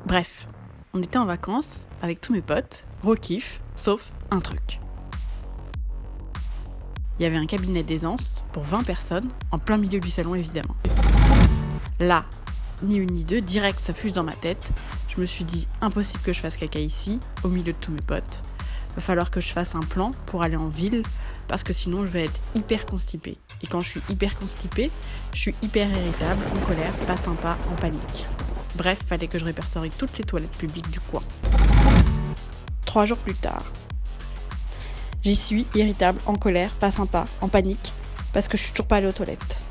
Bref, on était en vacances avec tous mes potes, gros kiff, sauf un truc. Il y avait un cabinet d'aisance pour 20 personnes, en plein milieu du salon évidemment. Là, ni une ni deux, direct ça fuse dans ma tête. Je me suis dit, impossible que je fasse caca ici, au milieu de tous mes potes. Va falloir que je fasse un plan pour aller en ville, parce que sinon je vais être hyper constipée. Et quand je suis hyper constipée, je suis hyper irritable, en colère, pas sympa, en panique. Bref, fallait que je répertorie toutes les toilettes publiques du coin. 3 jours plus tard, j'y suis, irritable, en colère, pas sympa, en panique, parce que je suis toujours pas allée aux toilettes.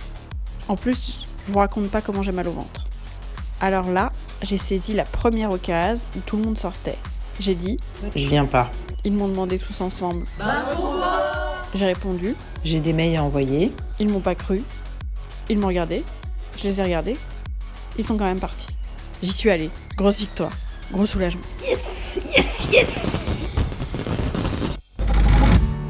En plus, je vous raconte pas comment j'ai mal au ventre. Alors là, j'ai saisi la première occasion où tout le monde sortait. J'ai dit « Je viens pas. » Ils m'ont demandé tous ensemble « Bah pourquoi ?» J'ai répondu « J'ai des mails à envoyer. » Ils m'ont pas cru. Ils m'ont regardé. Je les ai regardés. Ils sont quand même partis. J'y suis allée. Grosse victoire. Gros soulagement. Yes, yes, yes.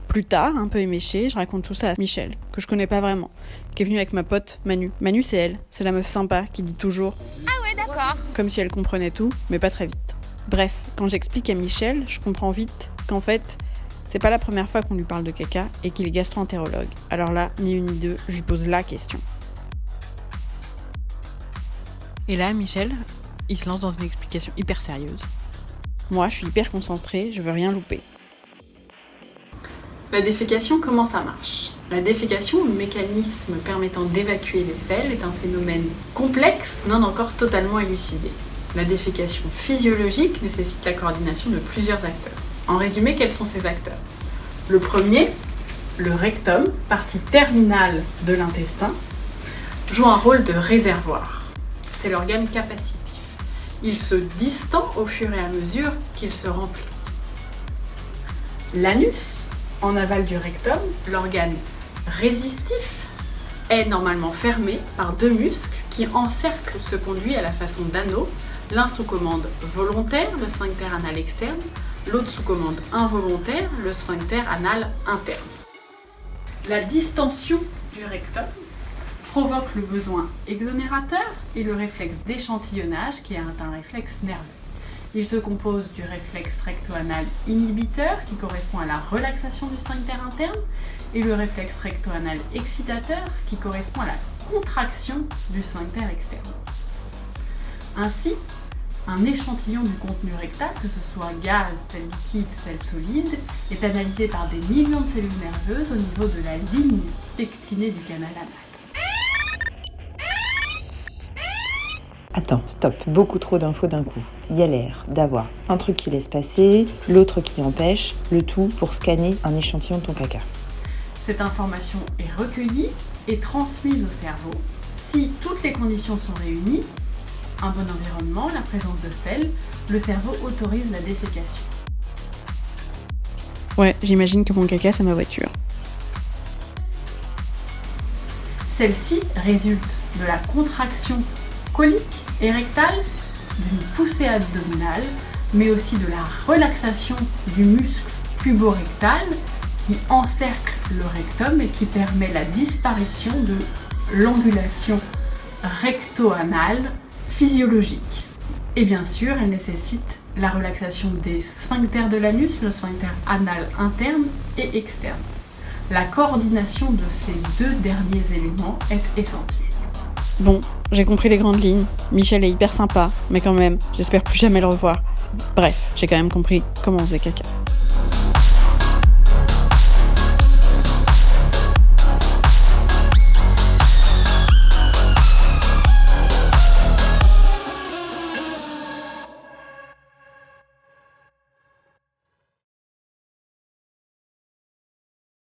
Plus tard, un peu éméché, je raconte tout ça à Michel, que je connais pas vraiment, qui est venue avec ma pote Manu. Manu, c'est elle. C'est la meuf sympa qui dit toujours « Ah ouais, d'accord !» Comme si elle comprenait tout, mais pas très vite. Bref, quand j'explique à Michel, je comprends vite qu'en fait, c'est pas la première fois qu'on lui parle de caca et qu'il est gastro-entérologue. Alors là, ni une ni deux, je lui pose la question. Et là, Michel, il se lance dans une explication hyper sérieuse. Moi, je suis hyper concentrée, je veux rien louper. La défécation, comment ça marche ? La défécation, le mécanisme permettant d'évacuer les selles, est un phénomène complexe, non encore totalement élucidé. La défécation physiologique nécessite la coordination de plusieurs acteurs. En résumé, quels sont ces acteurs ? Le premier, le rectum, partie terminale de l'intestin, joue un rôle de réservoir. C'est l'organe capacitif. Il se distend au fur et à mesure qu'il se remplit. L'anus, en aval du rectum, l'organe résistif, est normalement fermé par 2 muscles qui encerclent ce conduit à la façon d'anneau, l'un sous commande volontaire, le sphincter anal externe, l'autre sous commande involontaire, le sphincter anal interne. La distension du rectum provoque le besoin exonérateur et le réflexe d'échantillonnage qui est un réflexe nerveux. Il se compose du réflexe recto-anal inhibiteur qui correspond à la relaxation du sphincter interne et le réflexe recto-anal excitateur qui correspond à la contraction du sphincter externe. Ainsi, un échantillon du contenu rectal, que ce soit gaz, sel liquide, sel solide, est analysé par des millions de cellules nerveuses au niveau de la ligne pectinée du canal anal. Attends, stop. Beaucoup trop d'infos d'un coup. Il y a l'air d'avoir un truc qui laisse passer, l'autre qui empêche, le tout pour scanner un échantillon de ton caca. Cette information est recueillie et transmise au cerveau. Si toutes les conditions sont réunies, un bon environnement, la présence de sel, le cerveau autorise la défécation. Ouais, j'imagine que mon caca, c'est ma voiture. Celle-ci résulte de la contraction colique et rectale, d'une poussée abdominale, mais aussi de la relaxation du muscle puborectal qui encercle le rectum et qui permet la disparition de l'angulation recto-anale physiologique. Et bien sûr, elle nécessite la relaxation des sphincters de l'anus, le sphincter anal interne et externe. La coordination de ces 2 derniers éléments est essentielle. Bon, j'ai compris les grandes lignes. Michel est hyper sympa, mais quand même, j'espère plus jamais le revoir. Bref, j'ai quand même compris comment on faisait caca.